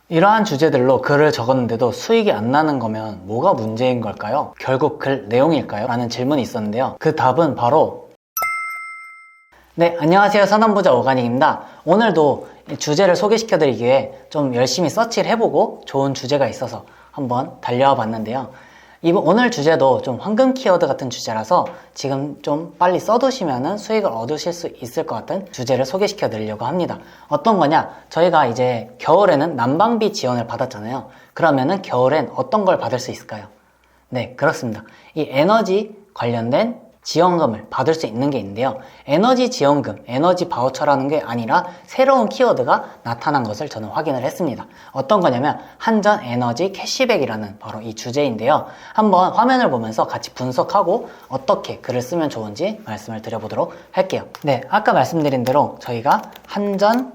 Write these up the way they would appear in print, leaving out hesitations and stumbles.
이러한 주제들로 글을 적었는데도 수익이 안 나는 거면 뭐가 문제인 걸까요? 결국 글 내용일까요? 라는 질문이 있었는데요. 그 답은 바로 네, 안녕하세요. 선언부자 오가닉입니다. 오늘도 주제를 소개시켜드리기 위해 좀 열심히 서치를 해보고 좋은 주제가 있어서 한번 달려와 봤는데요. 오늘 주제도 좀 황금 키워드 같은 주제라서 지금 좀 빨리 써두시면 수익을 얻으실 수 있을 것 같은 주제를 소개시켜 드리려고 합니다. 어떤 거냐? 저희가 이제 겨울에는 난방비 지원을 받았잖아요. 그러면은 겨울엔 어떤 걸 받을 수 있을까요? 네, 그렇습니다. 이 에너지 관련된 지원금을 받을 수 있는 게 있는데요. 에너지 지원금, 에너지 바우처라는 게 아니라 새로운 키워드가 나타난 것을 저는 확인을 했습니다. 어떤 거냐면 한전 에너지 캐시백이라는 바로 이 주제인데요. 한번 화면을 보면서 같이 분석하고 어떻게 글을 쓰면 좋은지 말씀을 드려보도록 할게요. 네, 아까 말씀드린 대로 저희가 한전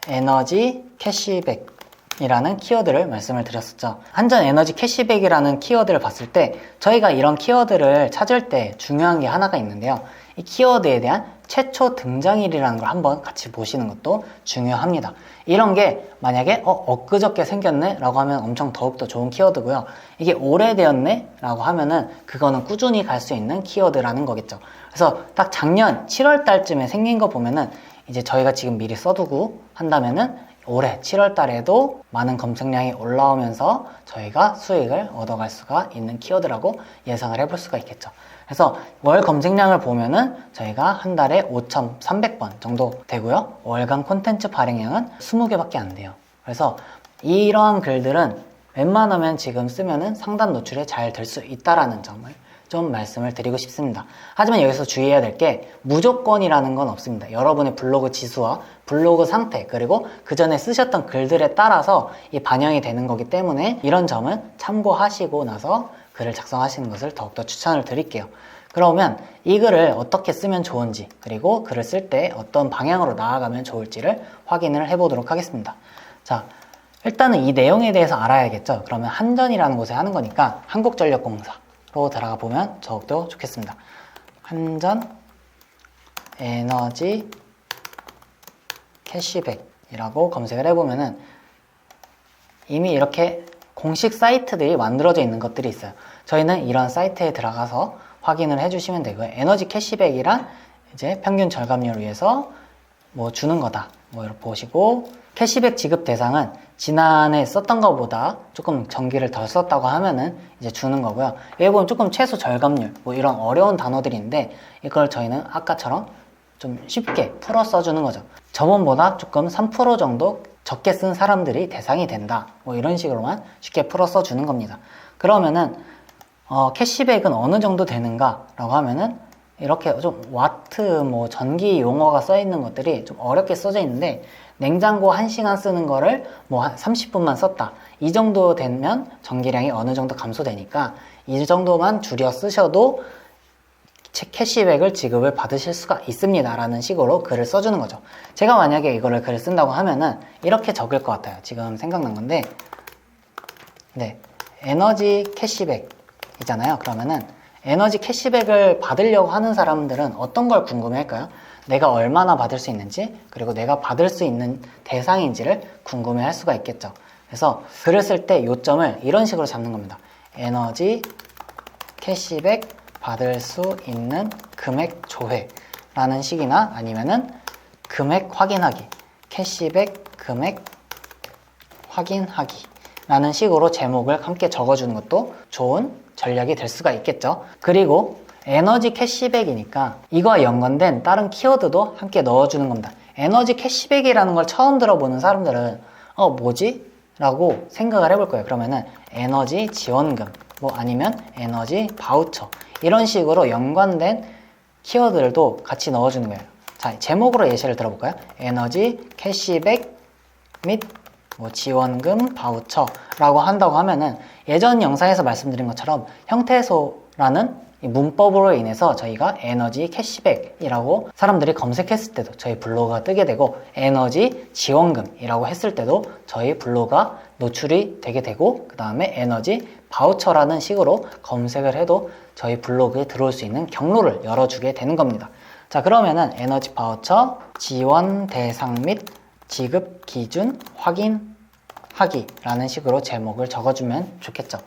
에너지 캐시백 이라는 키워드를 말씀을 드렸었죠. 한전 에너지 캐시백이라는 키워드를 봤을 때 저희가 이런 키워드를 찾을 때 중요한 게 하나가 있는데요. 이 키워드에 대한 최초 등장일이라는 걸 한번 같이 보시는 것도 중요합니다. 이런 게 만약에 엊그저께 생겼네 라고 하면 엄청 더욱더 좋은 키워드고요. 이게 오래되었네 라고 하면은 그거는 꾸준히 갈 수 있는 키워드라는 거겠죠. 그래서 딱 작년 7월 달쯤에 생긴 거 보면은 이제 저희가 지금 미리 써두고 한다면은 올해 7월 달에도 많은 검색량이 올라오면서 저희가 수익을 얻어갈 수가 있는 키워드라고 예상을 해볼 수가 있겠죠. 그래서 월 검색량을 보면은 저희가 한 달에 5,300번 정도 되고요. 월간 콘텐츠 발행량은 20개밖에 안 돼요. 그래서 이러한 글들은 웬만하면 지금 쓰면은 상단 노출에 잘 될 수 있다라는 점을 좀 말씀을 드리고 싶습니다. 하지만 여기서 주의해야 될 게 무조건이라는 건 없습니다. 여러분의 블로그 지수와 블로그 상태 그리고 그 전에 쓰셨던 글들에 따라서 이 반영이 되는 거기 때문에 이런 점은 참고하시고 나서 글을 작성하시는 것을 더욱더 추천을 드릴게요. 그러면 이 글을 어떻게 쓰면 좋은지 그리고 글을 쓸 때 어떤 방향으로 나아가면 좋을지를 확인을 해보도록 하겠습니다. 자, 일단은 이 내용에 대해서 알아야겠죠. 그러면 한전이라는 곳에 하는 거니까 한국전력공사 로 들어가 보면 더욱더 좋겠습니다. 한전 에너지 캐시백이라고 검색을 해보면은 이미 이렇게 공식 사이트들이 만들어져 있는 것들이 있어요. 저희는 이런 사이트에 들어가서 확인을 해주시면 되고요. 에너지 캐시백이란 이제 평균 절감률을 위해서 뭐 주는 거다. 뭐 이렇게 보시고 캐시백 지급 대상은 지난해 썼던 것보다 조금 전기를 덜 썼다고 하면은 이제 주는 거고요. 여기 보면 조금 최소 절감률 뭐 이런 어려운 단어들이 있는데 이걸 저희는 아까처럼 좀 쉽게 풀어 써주는 거죠. 저번보다 조금 3% 정도 적게 쓴 사람들이 대상이 된다. 뭐 이런 식으로만 쉽게 풀어 써주는 겁니다. 그러면은 캐시백은 어느 정도 되는가 라고 하면은 이렇게 좀 와트 뭐 전기 용어가 써 있는 것들이 좀 어렵게 써져 있는데 냉장고 1시간 쓰는 거를 뭐 한 30분만 썼다. 이 정도 되면 전기량이 어느 정도 감소되니까 이 정도만 줄여 쓰셔도 캐시백을 지급을 받으실 수가 있습니다. 라는 식으로 글을 써주는 거죠. 제가 만약에 이거를 글을 쓴다고 하면은 이렇게 적을 것 같아요. 지금 생각난 건데 네, 에너지 캐시백 이잖아요. 그러면은 에너지 캐시백을 받으려고 하는 사람들은 어떤 걸 궁금해 할까요? 내가 얼마나 받을 수 있는지 그리고 내가 받을 수 있는 대상인지를 궁금해 할 수가 있겠죠. 그래서 글을 쓸 때 요점을 이런 식으로 잡는 겁니다. 에너지 캐시백 받을 수 있는 금액 조회라는 식이나 아니면은 금액 확인하기 캐시백 금액 확인하기 라는 식으로 제목을 함께 적어주는 것도 좋은 전략이 될 수가 있겠죠. 그리고 에너지 캐시백이니까 이거와 연관된 다른 키워드도 함께 넣어주는 겁니다. 에너지 캐시백이라는 걸 처음 들어보는 사람들은 뭐지? 라고 생각을 해볼 거예요. 그러면은 에너지 지원금 뭐 아니면 에너지 바우처 이런 식으로 연관된 키워드들도 같이 넣어주는 거예요. 자, 제목으로 예시를 들어볼까요? 에너지 캐시백 및 뭐 지원금 바우처라고 한다고 하면은 예전 영상에서 말씀드린 것처럼 형태소라는 이 문법으로 인해서 저희가 에너지 캐시백이라고 사람들이 검색했을 때도 저희 블로그가 뜨게 되고 에너지 지원금이라고 했을 때도 저희 블로그가 노출이 되게 되고 그 다음에 에너지 바우처라는 식으로 검색을 해도 저희 블로그에 들어올 수 있는 경로를 열어주게 되는 겁니다. 자, 그러면은 에너지 바우처 지원 대상 및 지급 기준 확인 하기라는 식으로 제목을 적어주면 좋겠죠.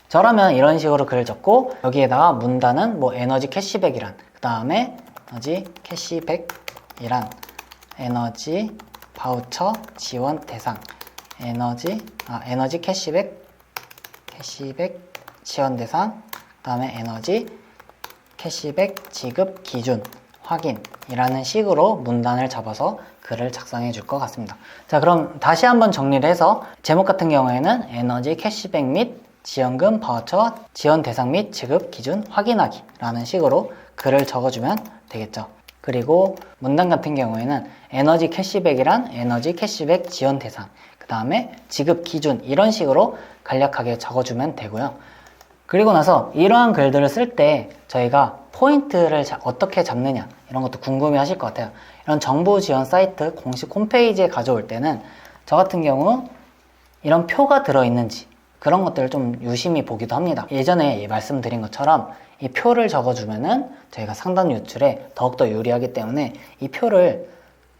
저라면 이런 식으로 글을 적고 여기에다가 문단은 뭐 에너지 캐시백이란, 그 다음에 에너지 캐시백이란 에너지 바우처 지원 대상, 에너지 캐시백 지원 대상, 그 다음에 에너지 캐시백 지급 기준 확인이라는 식으로 문단을 잡아서 글을 작성해 줄 것 같습니다. 자, 그럼 다시 한번 정리를 해서 제목 같은 경우에는 에너지 캐시백 및 지원금 바우처 지원 대상 및 지급 기준 확인하기 라는 식으로 글을 적어주면 되겠죠. 그리고 문단 같은 경우에는 에너지 캐시백이란 에너지 캐시백 지원 대상, 그 다음에 지급 기준, 이런 식으로 간략하게 적어주면 되고요. 그리고 나서 이러한 글들을 쓸 때 저희가 포인트를 어떻게 잡느냐, 이런 것도 궁금해 하실 것 같아요. 이런 정보 지원 사이트 공식 홈페이지에 가져올 때는 저 같은 경우 이런 표가 들어있는지 그런 것들을 좀 유심히 보기도 합니다. 예전에 말씀드린 것처럼 이 표를 적어주면은 저희가 상단 유출에 더욱더 유리하기 때문에 이 표를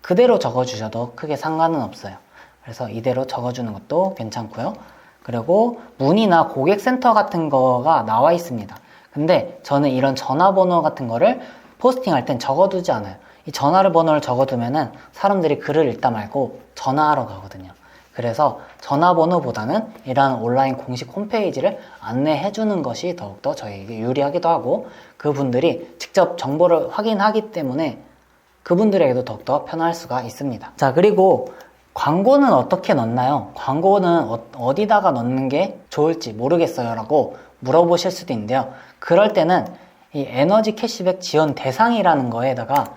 그대로 적어주셔도 크게 상관은 없어요. 그래서 이대로 적어주는 것도 괜찮고요. 그리고 문의나 고객센터 같은 거가 나와 있습니다. 근데 저는 이런 전화번호 같은 거를 포스팅할 땐 적어두지 않아요. 이 전화번호를 적어두면은 사람들이 글을 읽다 말고 전화하러 가거든요. 그래서 전화번호보다는 이러한 온라인 공식 홈페이지를 안내해 주는 것이 더욱더 저희에게 유리하기도 하고, 그분들이 직접 정보를 확인하기 때문에 그분들에게도 더욱더 편할 수가 있습니다. 자, 그리고 광고는 어떻게 넣나요? 광고는 어디다가 넣는 게 좋을지 모르겠어요 라고 물어보실 수도 있는데요. 그럴 때는 이 에너지 캐시백 지원 대상이라는 거에다가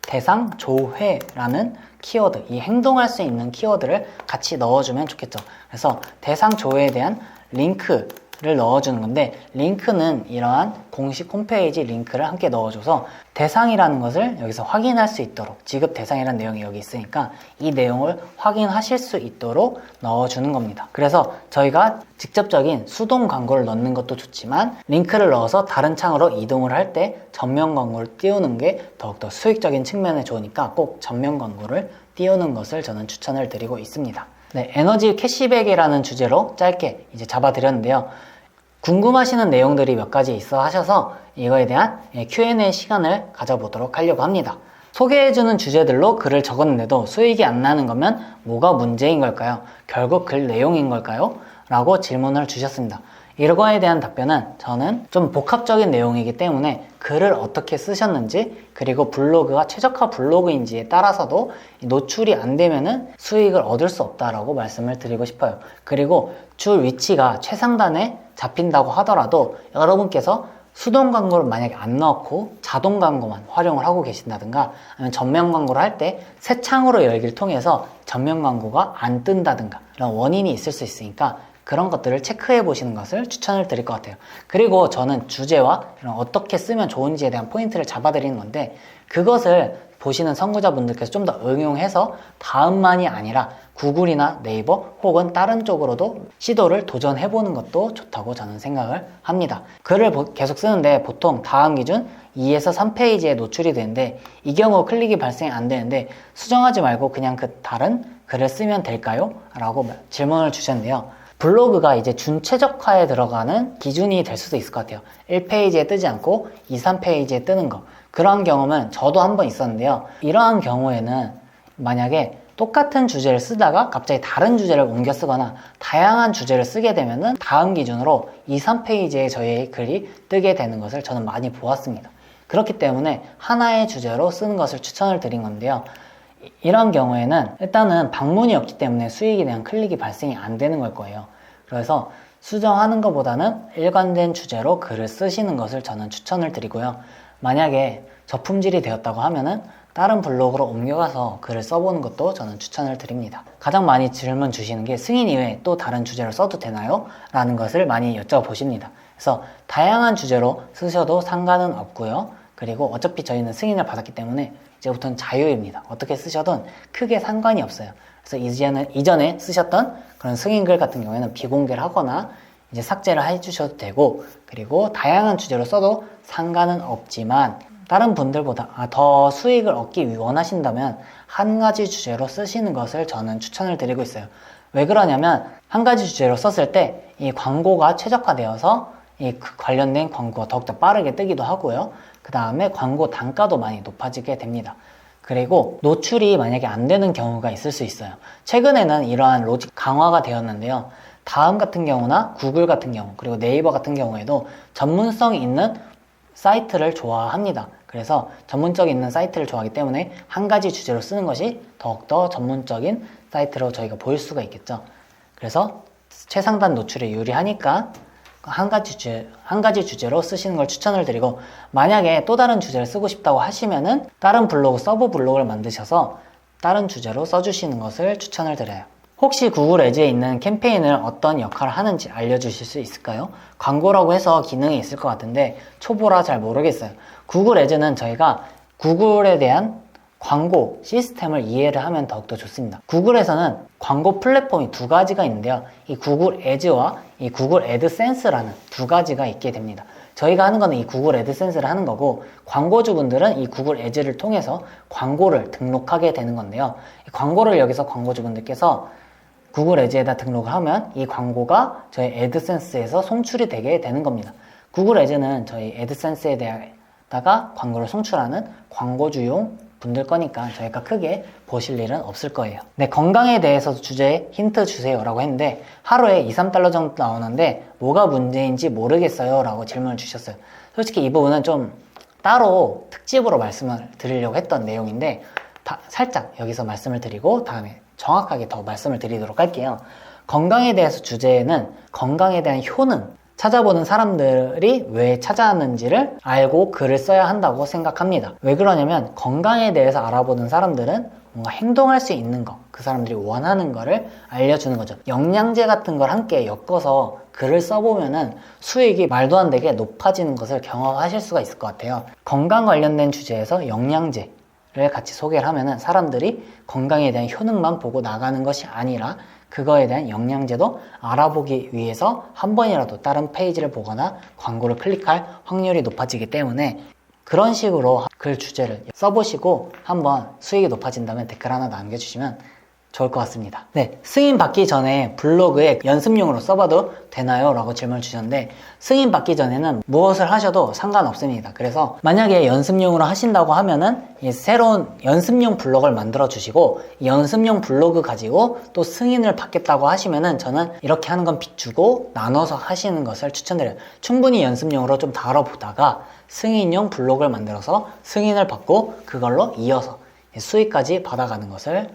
대상 조회라는 키워드, 이 행동할 수 있는 키워드를 같이 넣어주면 좋겠죠. 그래서 대상 조회에 대한 링크를 넣어주는 건데, 링크는 이러한 공식 홈페이지 링크를 함께 넣어줘서 대상이라는 것을 여기서 확인할 수 있도록, 지급 대상이라는 내용이 여기 있으니까 이 내용을 확인하실 수 있도록 넣어주는 겁니다. 그래서 저희가 직접적인 수동 광고를 넣는 것도 좋지만 링크를 넣어서 다른 창으로 이동을 할 때 전면 광고를 띄우는 게 더욱더 수익적인 측면에 좋으니까 꼭 전면 광고를 띄우는 것을 저는 추천을 드리고 있습니다. 네, 에너지 캐시백이라는 주제로 짧게 이제 잡아드렸는데요. 궁금하시는 내용들이 몇 가지 있어 하셔서 이거에 대한 Q&A 시간을 가져보도록 하려고 합니다. 소개해주는 주제들로 글을 적었는데도 수익이 안 나는 거면 뭐가 문제인 걸까요? 결국 글 내용인 걸까요? 라고 질문을 주셨습니다. 이거에 대한 답변은 저는 좀 복합적인 내용이기 때문에 글을 어떻게 쓰셨는지, 그리고 블로그가 최적화 블로그인지에 따라서도 노출이 안 되면은 수익을 얻을 수 없다라고 말씀을 드리고 싶어요. 그리고 줄 위치가 최상단에 잡힌다고 하더라도 여러분께서 수동 광고를 만약에 안 넣고 자동 광고만 활용을 하고 계신다든가, 아니면 전면 광고를 할 때 새 창으로 열기를 통해서 전면 광고가 안 뜬다든가 이런 원인이 있을 수 있으니까 그런 것들을 체크해 보시는 것을 추천을 드릴 것 같아요. 그리고 저는 주제와 이런 어떻게 쓰면 좋은지에 대한 포인트를 잡아드리는 건데, 그것을 보시는 선구자분들께서 좀 더 응용해서 다음만이 아니라 구글이나 네이버 혹은 다른 쪽으로도 시도를 도전해 보는 것도 좋다고 저는 생각을 합니다. 글을 계속 쓰는데 보통 다음 기준 2에서 3페이지에 노출이 되는데, 이 경우 클릭이 발생이 안 되는데 수정하지 말고 그냥 그 다른 글을 쓰면 될까요? 라고 질문을 주셨는데요. 블로그가 이제 준최적화에 들어가는 기준이 될 수도 있을 것 같아요. 1페이지에 뜨지 않고 2, 3페이지에 뜨는 거. 그런 경험은 저도 한번 있었는데요. 이러한 경우에는 만약에 똑같은 주제를 쓰다가 갑자기 다른 주제를 옮겨 쓰거나 다양한 주제를 쓰게 되면은 다음 기준으로 2, 3페이지에 저희의 글이 뜨게 되는 것을 저는 많이 보았습니다. 그렇기 때문에 하나의 주제로 쓰는 것을 추천을 드린 건데요. 이런 경우에는 일단은 방문이 없기 때문에 수익에 대한 클릭이 발생이 안 되는 걸 거예요. 그래서 수정하는 것보다는 일관된 주제로 글을 쓰시는 것을 저는 추천을 드리고요. 만약에 저품질이 되었다고 하면은 다른 블로그로 옮겨가서 글을 써보는 것도 저는 추천을 드립니다. 가장 많이 질문 주시는 게 승인 이외에 또 다른 주제로 써도 되나요? 라는 것을 많이 여쭤보십니다. 그래서 다양한 주제로 쓰셔도 상관은 없고요. 그리고 어차피 저희는 승인을 받았기 때문에 이제부터는 자유입니다. 어떻게 쓰셔도 크게 상관이 없어요. 그래서 이전에 쓰셨던 그런 승인글 같은 경우에는 비공개를 하거나 이제 삭제를 해주셔도 되고, 그리고 다양한 주제로 써도 상관은 없지만 다른 분들보다 더 수익을 얻기 원하신다면 한 가지 주제로 쓰시는 것을 저는 추천을 드리고 있어요. 왜 그러냐면 한 가지 주제로 썼을 때 이 광고가 최적화되어서 이 관련된 광고가 더욱더 빠르게 뜨기도 하고요. 그 다음에 광고 단가도 많이 높아지게 됩니다. 그리고 노출이 만약에 안 되는 경우가 있을 수 있어요. 최근에는 이러한 로직 강화가 되었는데요. 다음 같은 경우나 구글 같은 경우, 그리고 네이버 같은 경우에도 전문성 있는 사이트를 좋아합니다. 그래서 전문적인 있는 사이트를 좋아하기 때문에 한 가지 주제로 쓰는 것이 더욱더 전문적인 사이트로 저희가 보일 수가 있겠죠. 그래서 최상단 노출에 유리하니까 한 가지 주제로 쓰시는 걸 추천을 드리고, 만약에 또 다른 주제를 쓰고 싶다고 하시면은 다른 블로그, 서브 블로그를 만드셔서 다른 주제로 써주시는 것을 추천을 드려요. 혹시 구글 애즈에 있는 캠페인을 어떤 역할을 하는지 알려주실 수 있을까요? 광고라고 해서 기능이 있을 것 같은데 초보라 잘 모르겠어요. 구글 애즈는 저희가 구글에 대한 광고 시스템을 이해를 하면 더욱더 좋습니다. 구글에서는 광고 플랫폼이 두 가지가 있는데요. 이 구글 애즈와 이 구글 애드센스라는 두 가지가 있게 됩니다. 저희가 하는 거는 이 구글 애드센스를 하는 거고, 광고주분들은 이 구글 애즈를 통해서 광고를 등록하게 되는 건데요. 이 광고를 여기서 광고주분들께서 구글 애즈에다 등록을 하면 이 광고가 저희 애드센스에서 송출이 되게 되는 겁니다. 구글 애즈는 저희 애드센스에 대해다가 광고를 송출하는 광고주용 분들 거니까 저희가 크게 보실 일은 없을 거예요. 네, 건강에 대해서도 주제에 힌트 주세요 라고 했는데 하루에 2~3달러 정도 나오는데 뭐가 문제인지 모르겠어요 라고 질문을 주셨어요. 솔직히 이 부분은 좀 따로 특집으로 말씀을 드리려고 했던 내용인데 살짝 여기서 말씀을 드리고 다음에 정확하게 더 말씀을 드리도록 할게요. 건강에 대해서 주제는 건강에 대한 효능, 찾아보는 사람들이 왜 찾아왔는지를 알고 글을 써야 한다고 생각합니다. 왜 그러냐면 건강에 대해서 알아보는 사람들은 뭔가 행동할 수 있는 거, 그 사람들이 원하는 거를 알려주는 거죠. 영양제 같은 걸 함께 엮어서 글을 써보면은 수익이 말도 안 되게 높아지는 것을 경험하실 수가 있을 것 같아요. 건강 관련된 주제에서 영양제를 같이 소개를 하면은 사람들이 건강에 대한 효능만 보고 나가는 것이 아니라 그거에 대한 영양제도 알아보기 위해서 한 번이라도 다른 페이지를 보거나 광고를 클릭할 확률이 높아지기 때문에 그런 식으로 글 주제를 써보시고 한번 수익이 높아진다면 댓글 하나 남겨주시면 좋을 것 같습니다. 네, 승인 받기 전에 블로그에 연습용으로 써봐도 되나요? 라고 질문을 주셨는데 승인 받기 전에는 무엇을 하셔도 상관없습니다. 그래서 만약에 연습용으로 하신다고 하면은 이 새로운 연습용 블로그를 만들어 주시고 이 연습용 블로그 가지고 또 승인을 받겠다고 하시면은 저는 이렇게 하는 건 비추고 나눠서 하시는 것을 추천드려요. 충분히 연습용으로 좀 다뤄보다가 승인용 블로그를 만들어서 승인을 받고 그걸로 이어서 수익까지 받아가는 것을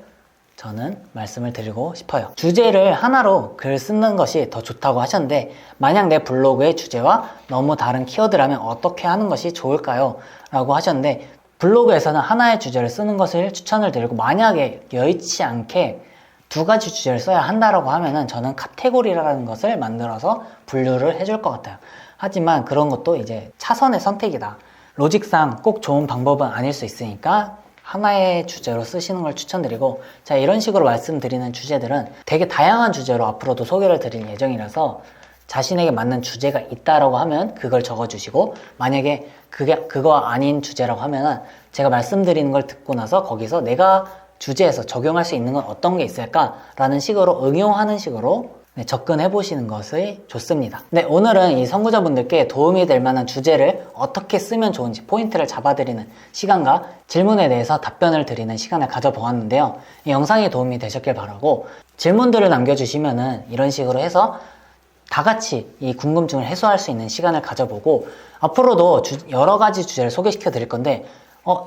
저는 말씀을 드리고 싶어요. 주제를 하나로 글 쓰는 것이 더 좋다고 하셨는데 만약 내 블로그의 주제와 너무 다른 키워드라면 어떻게 하는 것이 좋을까요? 라고 하셨는데 블로그에서는 하나의 주제를 쓰는 것을 추천을 드리고 만약에 여의치 않게 두 가지 주제를 써야 한다라고 하면은 저는 카테고리라는 것을 만들어서 분류를 해줄 것 같아요. 하지만 그런 것도 이제 차선의 선택이다. 로직상 꼭 좋은 방법은 아닐 수 있으니까 하나의 주제로 쓰시는 걸 추천드리고, 자, 이런 식으로 말씀드리는 주제들은 되게 다양한 주제로 앞으로도 소개를 드릴 예정이라서 자신에게 맞는 주제가 있다라고 하면 그걸 적어주시고, 만약에 그거 아닌 주제라고 하면은 제가 말씀드리는 걸 듣고 나서 거기서 내가 주제에서 적용할 수 있는 건 어떤 게 있을까라는 식으로 응용하는 식으로 접근해 보시는 것이 좋습니다. 네, 오늘은 이 선구자분들께 도움이 될 만한 주제를 어떻게 쓰면 좋은지 포인트를 잡아드리는 시간과 질문에 대해서 답변을 드리는 시간을 가져보았는데요. 이 영상이 도움이 되셨길 바라고 질문들을 남겨주시면은 이런 식으로 해서 다 같이 이 궁금증을 해소할 수 있는 시간을 가져보고 앞으로도 여러 가지 주제를 소개시켜 드릴 건데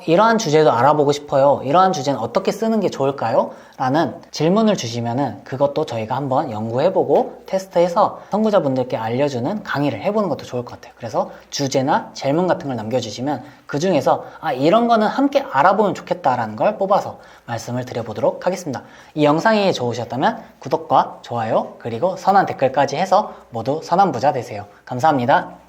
이러한 주제도 알아보고 싶어요. 이러한 주제는 어떻게 쓰는 게 좋을까요? 라는 질문을 주시면은 그것도 저희가 한번 연구해보고 테스트해서 선구자분들께 알려주는 강의를 해보는 것도 좋을 것 같아요. 그래서 주제나 질문 같은 걸 남겨주시면 그 중에서 이런 거는 함께 알아보면 좋겠다라는 걸 뽑아서 말씀을 드려보도록 하겠습니다. 이 영상이 좋으셨다면 구독과 좋아요 그리고 선한 댓글까지 해서 모두 선한 부자 되세요. 감사합니다.